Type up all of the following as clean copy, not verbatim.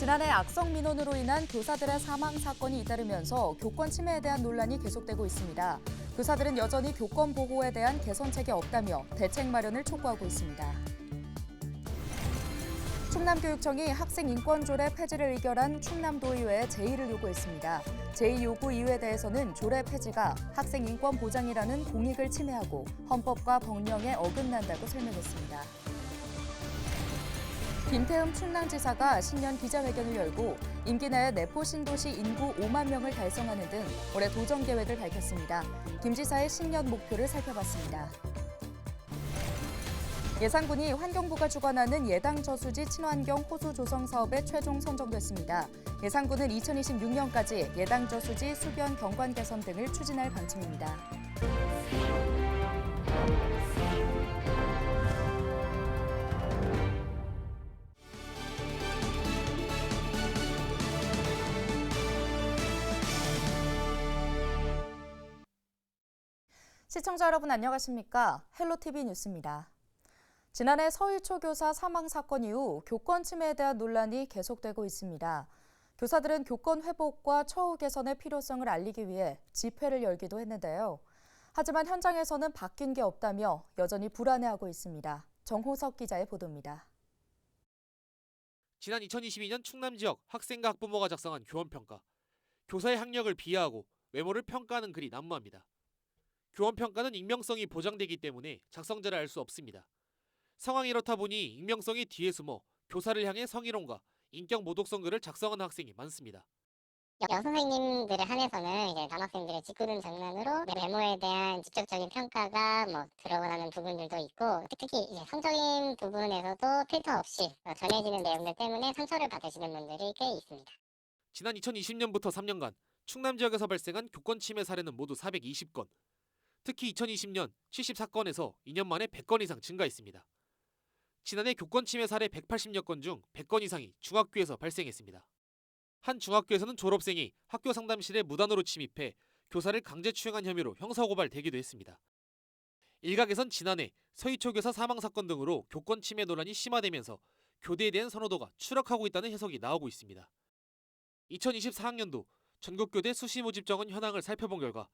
지난해 악성 민원으로 인한 교사들의 사망 사건이 잇따르면서 교권 침해에 대한 논란이 계속되고 있습니다. 교사들은 여전히 교권 보호에 대한 개선책이 없다며 대책 마련을 촉구하고 있습니다. 충남교육청이 학생인권조례 폐지를 의결한 충남도의회에 제의를 요구했습니다. 제의 요구 이유에 대해서는 조례 폐지가 학생인권 보장이라는 공익을 침해하고 헌법과 법령에 어긋난다고 설명했습니다. 김태흠 충남지사가 신년 기자회견을 열고 임기 내에 내포 신도시 인구 5만 명을 달성하는 등 올해 도전 계획을 밝혔습니다. 김 지사의 신년 목표를 살펴봤습니다. 예산군이 환경부가 주관하는 예당 저수지 친환경 호수 조성 사업에 최종 선정됐습니다. 예산군은 2026년까지 예당 저수지 수변 경관 개선 등을 추진할 방침입니다. 시청자 여러분 안녕하십니까? 헬로티비 뉴스입니다. 지난해 서희초 교사 사망 사건 이후 교권 침해에 대한 논란이 계속되고 있습니다. 교사들은 교권 회복과 처우 개선의 필요성을 알리기 위해 집회를 열기도 했는데요. 하지만 현장에서는 바뀐 게 없다며 여전히 불안해하고 있습니다. 정호석 기자의 보도입니다. 지난 2022년 충남 지역 학생과 학부모가 작성한 교원평가. 교사의 학력을 비하하고 외모를 평가하는 글이 난무합니다. 교원평가는 익명성이 보장되기 때문에 작성자를 알 수 없습니다. 상황이 이렇다 보니 익명성이 뒤에 숨어 교사를 향해 성희롱과 인격 모독성 글을 작성하는 학생이 많습니다. 여선생님들에 한해서는 이제 남학생들의 짓궂은 장난으로 외모에 대한 직접적인 평가가 들어가는 부분들도 있고, 특히 이제 성적인 부분에서도 필터 없이 전해지는 내용들 때문에 상처를 받으시는 분들이 꽤 있습니다. 지난 2020년부터 3년간 충남 지역에서 발생한 교권 침해 사례는 모두 420건. 특히 2020년 74건에서 2년 만에 100건 이상 증가했습니다. 지난해 교권 침해 사례 180여 건 중 100건 이상이 중학교에서 발생했습니다. 한 중학교에서는 졸업생이 학교 상담실에 무단으로 침입해 교사를 강제 추행한 혐의로 형사고발되기도 했습니다. 일각에선 지난해 서희초 교사 사망 사건 등으로 교권 침해 논란이 심화되면서 교대에 대한 선호도가 추락하고 있다는 해석이 나오고 있습니다. 2024학년도 전국교대 수시 모집 정원 현황을 살펴본 결과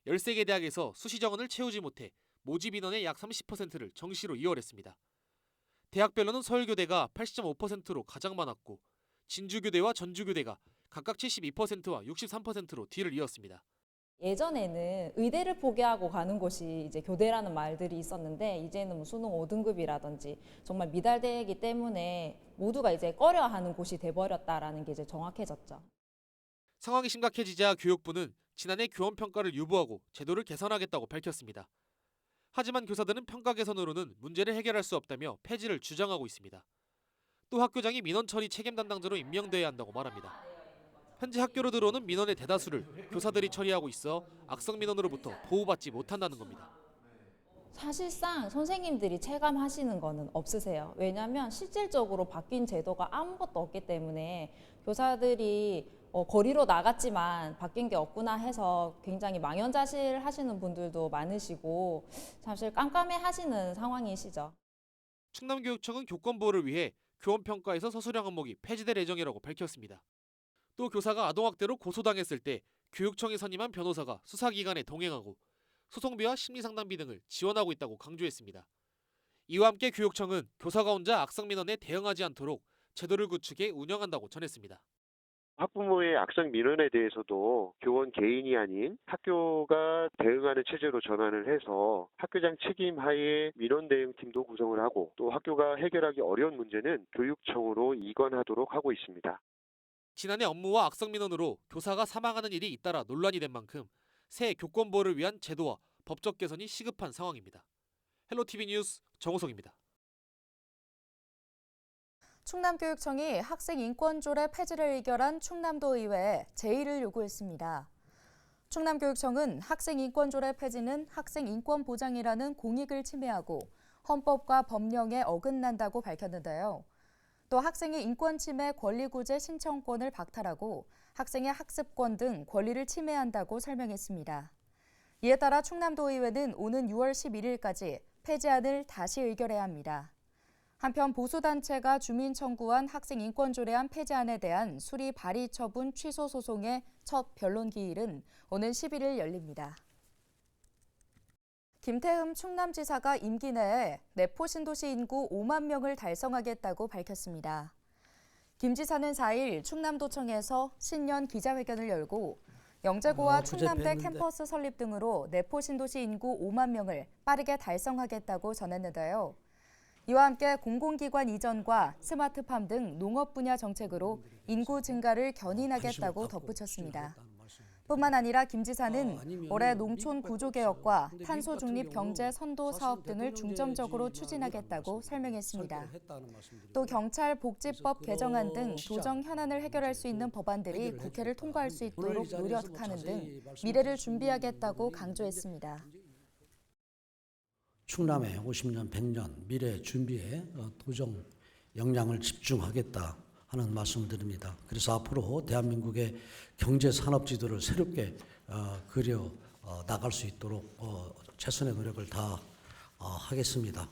13개 대학에서 수시 정원을 채우지 못해 모집 인원의 약 30%를 정시로 이월했습니다. 대학별로는 서울교대가 80.5%로 가장 많았고 진주교대와 전주교대가 각각 72%와 63%로 뒤를 이었습니다. 예전에는 의대를 포기하고 가는 곳이 이제 교대라는 말들이 있었는데 이제는 수능 5등급이라든지 정말 미달되기 때문에 모두가 이제 꺼려하는 곳이 돼버렸다라는 게 이제 정확해졌죠. 상황이 심각해지자 교육부는 지난해 교원평가를 유보하고 제도를 개선하겠다고 밝혔습니다. 하지만 교사들은 평가 개선으로는 문제를 해결할 수 없다며 폐지를 주장하고 있습니다. 또 학교장이 민원 처리 책임 담당자로 임명돼야 한다고 말합니다. 현재 학교로 들어오는 민원의 대다수를 교사들이 처리하고 있어 악성 민원으로부터 보호받지 못한다는 겁니다. 사실상 선생님들이 체감하시는 거는 없으세요. 왜냐하면 실질적으로 바뀐 제도가 아무것도 없기 때문에 교사들이 거리로 나갔지만 바뀐 게 없구나 해서 굉장히 망연자실 하시는 분들도 많으시고 사실 깜깜해 하시는 상황이시죠. 충남교육청은 교권 보호를 위해 교원평가에서 서술형 항목이 폐지될 예정이라고 밝혔습니다. 또 교사가 아동학대로 고소당했을 때 교육청이 선임한 변호사가 수사기관에 동행하고 소송비와 심리상담비 등을 지원하고 있다고 강조했습니다. 이와 함께 교육청은 교사가 혼자 악성 민원에 대응하지 않도록 제도를 구축해 운영한다고 전했습니다. 학부모의 악성 민원에 대해서도 교원 개인이 아닌 학교가 대응하는 체제로 전환을 해서 학교장 책임 하에 민원 대응팀도 구성을 하고 또 학교가 해결하기 어려운 문제는 교육청으로 이관하도록 하고 있습니다. 지난해 업무와 악성 민원으로 교사가 사망하는 일이 잇따라 논란이 된 만큼 새 교권 보호를 위한 제도와 법적 개선이 시급한 상황입니다. 헬로티비 뉴스 정호성입니다. 충남교육청이 학생인권조례 폐지를 의결한 충남도의회에 제의를 요구했습니다. 충남교육청은 학생인권조례 폐지는 학생인권 보장이라는 공익을 침해하고 헌법과 법령에 어긋난다고 밝혔는데요. 또 학생의 인권 침해 권리구제 신청권을 박탈하고 학생의 학습권 등 권리를 침해한다고 설명했습니다. 이에 따라 충남도의회는 오는 6월 11일까지 폐지안을 다시 의결해야 합니다. 한편 보수단체가 주민 청구한 학생 인권조례안 폐지안에 대한 수리 발의 처분 취소 소송의 첫 변론 기일은 오는 11일 열립니다. 김태흠 충남지사가 임기 내에 내포 신도시 인구 5만 명을 달성하겠다고 밝혔습니다. 김 지사는 4일 충남도청에서 신년 기자회견을 열고 영재고와 충남대 캠퍼스 설립 등으로 내포 신도시 인구 5만 명을 빠르게 달성하겠다고 전했는데요. 이와 함께 공공기관 이전과 스마트팜 등 농업 분야 정책으로 인구 증가를 견인하겠다고 덧붙였습니다. 뿐만 아니라 김 지사는 올해 농촌 구조개혁과 탄소 중립 경제 선도 사업 등을 중점적으로 추진하겠다고 설명했습니다. 또 경찰 복지법 개정안 등 도정 현안을 해결할 수 있는 법안들이 국회를 통과할 수 있도록 노력하는 등 미래를 준비하겠다고 강조했습니다. 충남의 50년, 100년 미래 준비에 도정 역량을 집중하겠다 하는 말씀을 드립니다. 그래서 앞으로 대한민국의 경제 산업 지도를 새롭게 그려 나갈 수 있도록 최선의 노력을 다하겠습니다.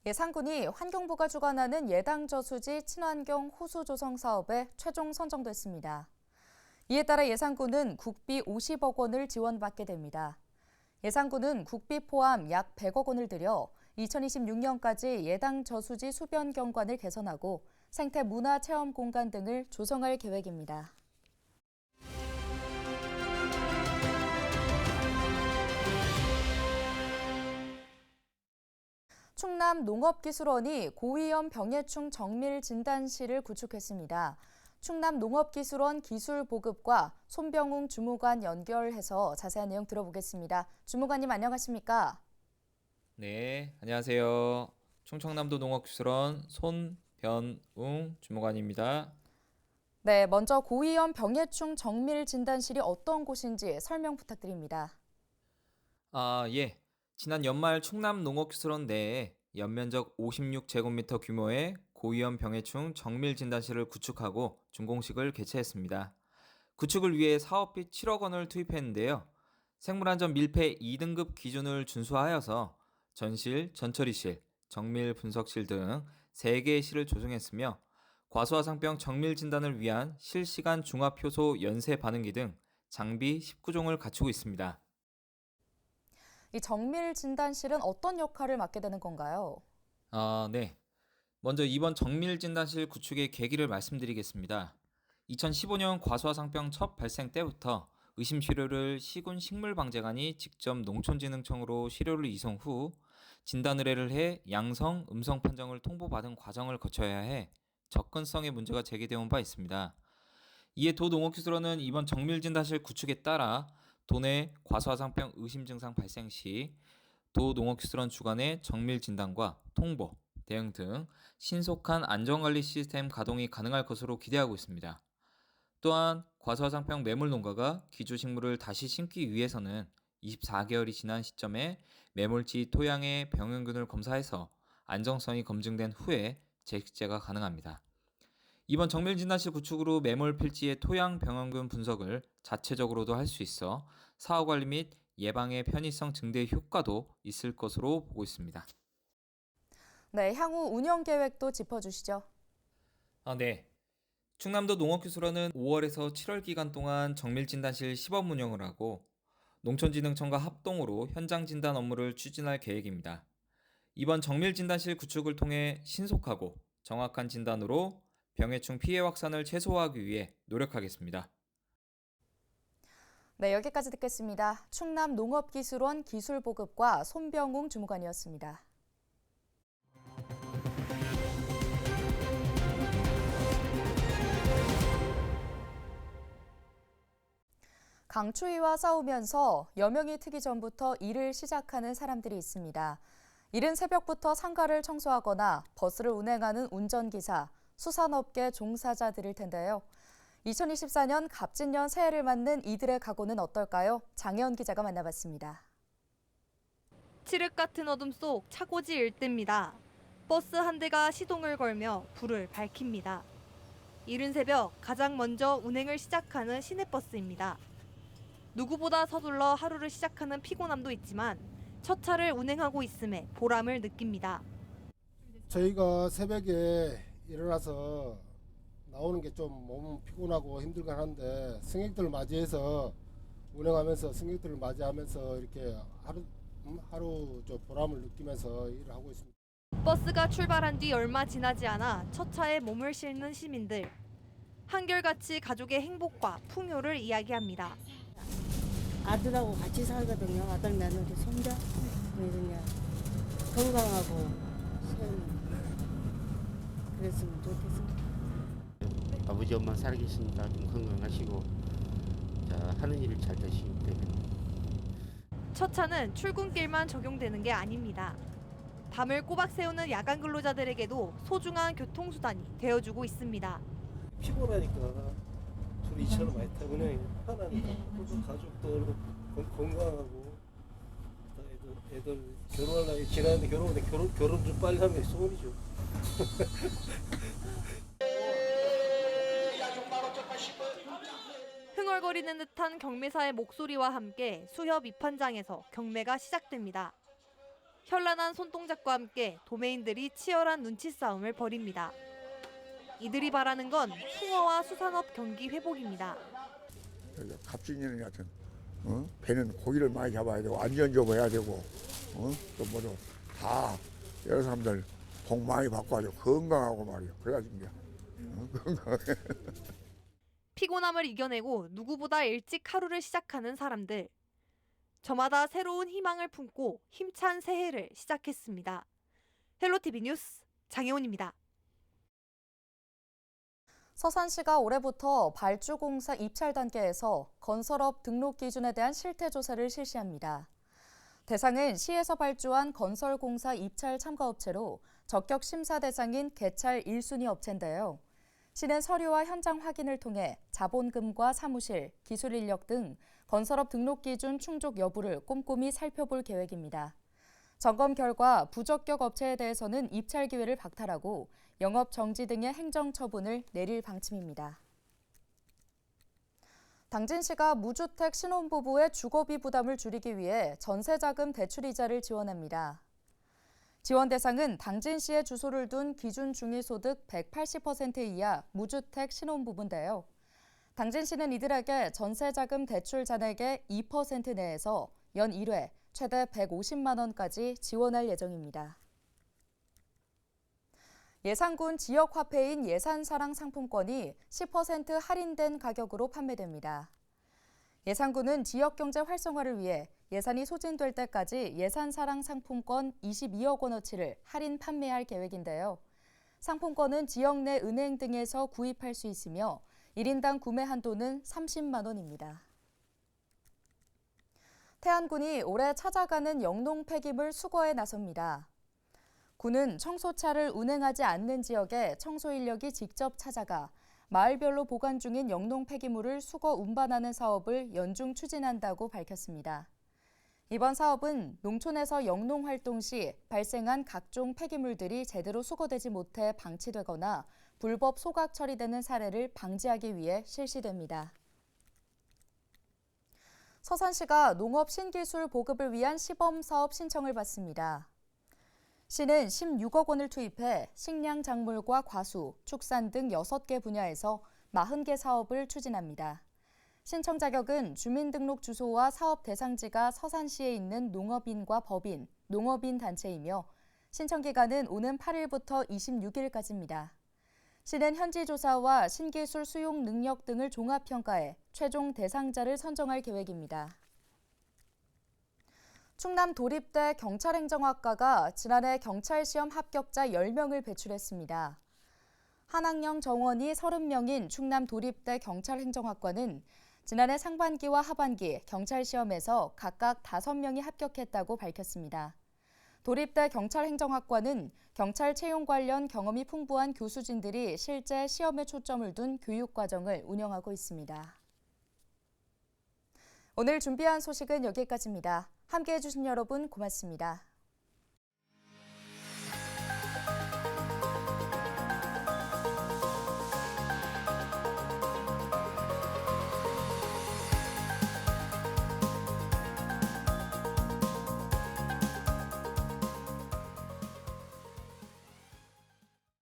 예산군이 환경부가 주관하는 예당 저수지 친환경 호수 조성 사업에 최종 선정됐습니다. 이에 따라 예산군은 국비 50억 원을 지원받게 됩니다. 예산군은 국비 포함 약 100억 원을 들여 2026년까지 예당 저수지 수변 경관을 개선하고 생태 문화 체험 공간 등을 조성할 계획입니다. 충남 농업기술원이 고위험 병해충 정밀 진단실을 구축했습니다. 충남 농업기술원 기술보급과 손병웅 주무관 연결해서 자세한 내용 들어보겠습니다. 주무관님 안녕하십니까? 네, 안녕하세요. 충청남도 농업기술원 손변웅 주무관입니다. 네, 먼저 고위험 병해충 정밀 진단실이 어떤 곳인지 설명 부탁드립니다. 예. 지난 연말 충남 농업기술원 내에 연면적 56제곱미터 규모의 고위험 병해충 정밀 진단실을 구축하고 준공식을 개최했습니다. 구축을 위해 사업비 7억 원을 투입했는데요. 생물안전 밀폐 2등급 기준을 준수하여서 전실, 전처리실, 정밀 분석실 등 3개의 실을 조성했으며 과수화상병 정밀 진단을 위한 실시간 중압효소 연쇄 반응기 등 장비 19종을 갖추고 있습니다. 이 정밀 진단실은 어떤 역할을 맡게 되는 건가요? 네. 먼저 이번 정밀 진단실 구축의 계기를 말씀드리겠습니다. 2015년 과수화상병 첫 발생 때부터 의심 시료를 시군 식물방재관이 직접 농촌진흥청으로 시료를 이송 후 진단 의뢰를 해 양성, 음성 판정을 통보받은 과정을 거쳐야 해 접근성의 문제가 제기되어 온 바 있습니다. 이에 도농업기술원은 이번 정밀진단실 구축에 따라 도내 과수화상병 의심 증상 발생 시 도농업기술원 주관의 정밀진단과 통보, 대응 등 신속한 안전관리 시스템 가동이 가능할 것으로 기대하고 있습니다. 또한 과수화상병 매몰농가가 기주식물을 다시 심기 위해서는 24개월이 지난 시점에 매몰지 토양의 병원균을 검사해서 안정성이 검증된 후에 재식재가 가능합니다. 이번 정밀진단실 구축으로 매몰 필지의 토양 병원균 분석을 자체적으로도 할 수 있어 사후관리 및 예방의 편의성 증대 효과도 있을 것으로 보고 있습니다. 네, 향후 운영 계획도 짚어주시죠. 네. 충남도 농업기술원은 5월에서 7월 기간 동안 정밀진단실 시범 운영을 하고 농촌진흥청과 합동으로 현장 진단 업무를 추진할 계획입니다. 이번 정밀진단실 구축을 통해 신속하고 정확한 진단으로 병해충 피해 확산을 최소화하기 위해 노력하겠습니다. 네, 여기까지 듣겠습니다. 충남 농업기술원 기술보급과 손병웅 주무관이었습니다. 강추위와 싸우면서 여명이 트기 전부터 일을 시작하는 사람들이 있습니다. 이른 새벽부터 상가를 청소하거나 버스를 운행하는 운전기사, 수산업계 종사자들일 텐데요. 2024년 갑진년 새해를 맞는 이들의 각오는 어떨까요? 장혜원 기자가 만나봤습니다. 칠흑 같은 어둠 속 차고지 일대입니다. 버스 한 대가 시동을 걸며 불을 밝힙니다. 이른 새벽 가장 먼저 운행을 시작하는 시내버스입니다. 누구보다 서둘러 하루를 시작하는 피곤함도 있지만 첫 차를 운행하고 있음에 보람을 느낍니다. 저희가 새벽에 일어나서 나오는 게 좀 몸 피곤하고 힘들긴 한데 승객들을 맞이해서 운행하면서 승객들을 맞이하면서 이렇게 하루 저 보람을 느끼면서 일을 하고 있습니다. 버스가 출발한 뒤 얼마 지나지 않아 첫 차에 몸을 싣는 시민들. 한결같이 가족의 행복과 풍요를 이야기합니다. 아들하고 같이 살거든요. 아들, 며느리, 손자. 그냥 건강하고 그랬으면 좋겠습니다. 아버지 엄마 살아계시니까 좀 건강하시고 자, 하는 일을 잘 되시기 때문에. 첫 차는 출근길만 적용되는 게 아닙니다. 밤을 꼬박 새우는 야간 근로자들에게도 소중한 교통수단이 되어주고 있습니다. 피곤하니까 둘이 이처럼 많이 타면 편하니까 또 가족도 건강하고 애들 결혼할 나이 지났는데 결혼 좀 빨리 하면 소원이죠. 흥얼거리는 듯한 경매사의 목소리와 함께 수협 입판장에서 경매가 시작됩니다. 현란한 손동작과 함께 도매인들이 치열한 눈치 싸움을 벌입니다. 이들이 바라는 건 풍어와 수산업 경기 회복입니다. 갑진이는 여하튼 배는 고기를 많이 잡아야 되고 안전조업 해야 되고 또 뭐도 다 여러 사람들 복 많이 받고 아주 건강하고 말이야. 그래가지고 건강하게. 피곤함을 이겨내고 누구보다 일찍 하루를 시작하는 사람들. 저마다 새로운 희망을 품고 힘찬 새해를 시작했습니다. 헬로티비 뉴스 장혜원입니다. 서산시가 올해부터 발주공사 입찰 단계에서 건설업 등록 기준에 대한 실태조사를 실시합니다. 대상은 시에서 발주한 건설공사 입찰 참가업체로 적격 심사 대상인 개찰 1순위 업체인데요. 시는 서류와 현장 확인을 통해 자본금과 사무실, 기술 인력 등 건설업 등록 기준 충족 여부를 꼼꼼히 살펴볼 계획입니다. 점검 결과 부적격 업체에 대해서는 입찰 기회를 박탈하고 영업 정지 등의 행정 처분을 내릴 방침입니다. 당진시가 무주택 신혼부부의 주거비 부담을 줄이기 위해 전세자금 대출이자를 지원합니다. 지원 대상은 당진시에 주소를 둔 기준 중위소득 180% 이하 무주택 신혼부부인데요. 당진시는 이들에게 전세자금 대출 잔액의 2% 내에서 연 1회 최대 150만 원까지 지원할 예정입니다. 예산군 지역화폐인 예산사랑 상품권이 10% 할인된 가격으로 판매됩니다. 예산군은 지역경제 활성화를 위해 예산이 소진될 때까지 예산사랑 상품권 22억 원어치를 할인 판매할 계획인데요. 상품권은 지역 내 은행 등에서 구입할 수 있으며 1인당 구매 한도는 30만 원입니다. 태안군이 올해 찾아가는 영농 폐기물 수거에 나섭니다. 군은 청소차를 운행하지 않는 지역에 청소 인력이 직접 찾아가 마을별로 보관 중인 영농 폐기물을 수거 운반하는 사업을 연중 추진한다고 밝혔습니다. 이번 사업은 농촌에서 영농 활동 시 발생한 각종 폐기물들이 제대로 수거되지 못해 방치되거나 불법 소각 처리되는 사례를 방지하기 위해 실시됩니다. 서산시가 농업 신기술 보급을 위한 시범사업 신청을 받습니다. 시는 16억 원을 투입해 식량 작물과 과수, 축산 등 6개 분야에서 40개 사업을 추진합니다. 신청 자격은 주민등록 주소와 사업 대상지가 서산시에 있는 농업인과 법인, 농업인 단체이며 신청 기간은 오는 8일부터 26일까지입니다. 시는 현지 조사와 신기술 수용 능력 등을 종합평가해 최종 대상자를 선정할 계획입니다. 충남 도립대 경찰행정학과가 지난해 경찰시험 합격자 10명을 배출했습니다. 한 학년 정원이 30명인 충남 도립대 경찰행정학과는 지난해 상반기와 하반기 경찰시험에서 각각 5명이 합격했다고 밝혔습니다. 도립대 경찰행정학과는 경찰 채용 관련 경험이 풍부한 교수진들이 실제 시험에 초점을 둔 교육과정을 운영하고 있습니다. 오늘 준비한 소식은 여기까지입니다. 함께해 주신 여러분 고맙습니다.